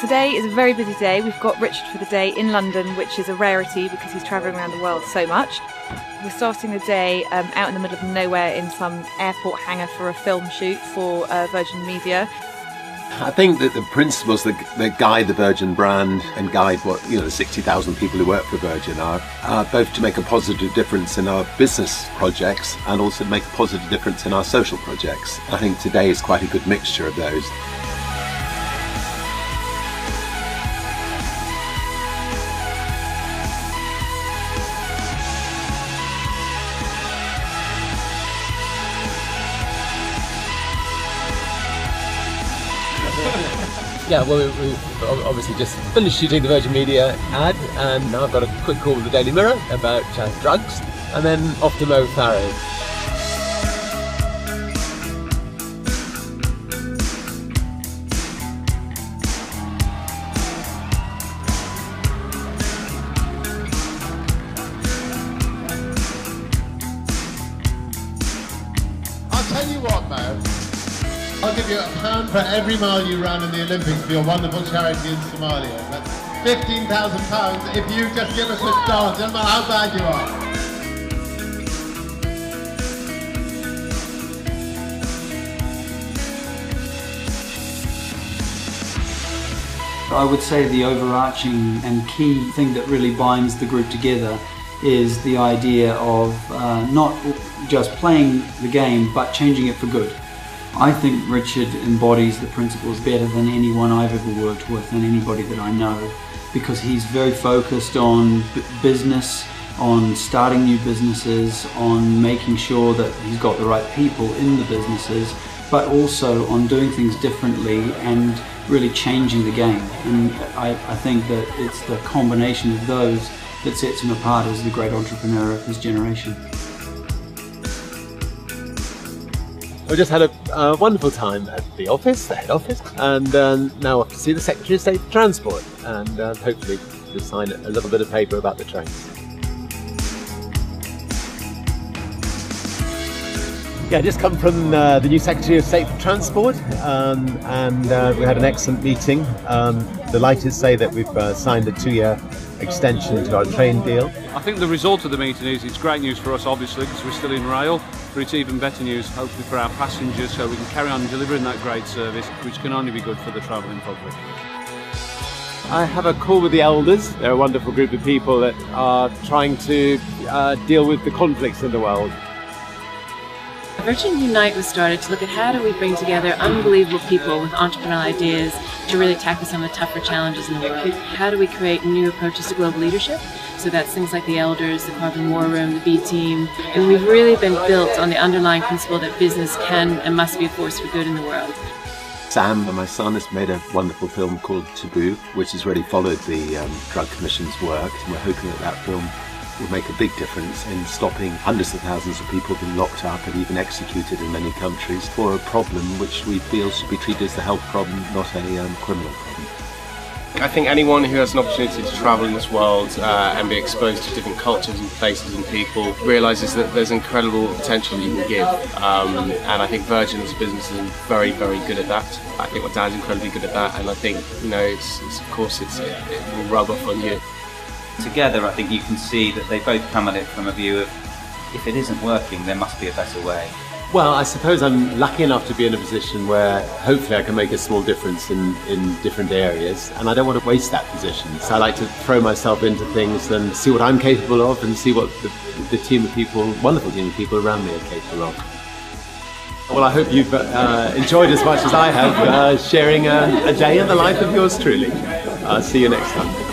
Today is a very busy day. We've got Richard for the day in London, which is a rarity because he's travelling around the world so much. We're starting the day out in the middle of nowhere in some airport hangar for a film shoot for Virgin Media. I think that the principles that guide the Virgin brand and guide the 60,000 people who work for Virgin are both to make a positive difference in our business projects and also to make a positive difference in our social projects. I think today is quite a good mixture of those. Yeah, well, we've obviously just finished shooting the Virgin Media ad, and now I've got a quick call with the Daily Mirror about drugs, and then off to Mo Farrow. I'll tell you what, Mo. I'll give you £1 for every mile you run in the Olympics for your wonderful charity in Somalia. That's £15,000 if you just give us a start, no matter how bad you are. I would say the overarching and key thing that really binds the group together is the idea of not just playing the game but changing it for good. I think Richard embodies the principles better than anyone I've ever worked with and anybody that I know, because he's very focused on business, on starting new businesses, on making sure that he's got the right people in the businesses, but also on doing things differently and really changing the game. And I think that it's the combination of those that sets him apart as the great entrepreneur of his generation. We just had a wonderful time at the office, the head office, and now off to see the Secretary of State for Transport, and hopefully to sign a little bit of paper about the trains. Yeah, just come from the new Secretary of State for Transport, and we had an excellent meeting. Delighted to say that we've signed a 2-year extension to our train deal. I think the result of the meeting is it's great news for us, obviously, because we're still in rail, but it's even better news, hopefully, for our passengers, so we can carry on delivering that great service, which can only be good for the travelling public. I have a call with the elders. They're a wonderful group of people that are trying to deal with the conflicts in the world. Virgin Unite was started to look at how do we bring together unbelievable people with entrepreneurial ideas to really tackle some of the tougher challenges in the world. How do we create new approaches to global leadership? So that's things like the Elders, the Carbon War Room, the B Team. And we've really been built on the underlying principle that business can and must be a force for good in the world. Sam, my son, has made a wonderful film called Taboo, which has really followed the Drug Commission's work. And we're hoping that film will make a big difference in stopping hundreds of thousands of people being locked up and even executed in many countries for a problem which we feel should be treated as a health problem, not a criminal problem. I think anyone who has an opportunity to travel in this world and be exposed to different cultures and places and people realises that there's incredible potential you can give, and I think Virgin as a business is very, very good at that. I think my dad's incredibly good at that, and I think it will rub off on you. Together, I think you can see that they both come at it from a view of, if it isn't working, there must be a better way. Well, I suppose I'm lucky enough to be in a position where hopefully I can make a small difference in different areas, and I don't want to waste that position. So I like to throw myself into things and see what I'm capable of and see what the team of people, wonderful team of people around me are capable of. Well, I hope you've enjoyed as much as I have sharing a day in the life of yours truly. See you next time.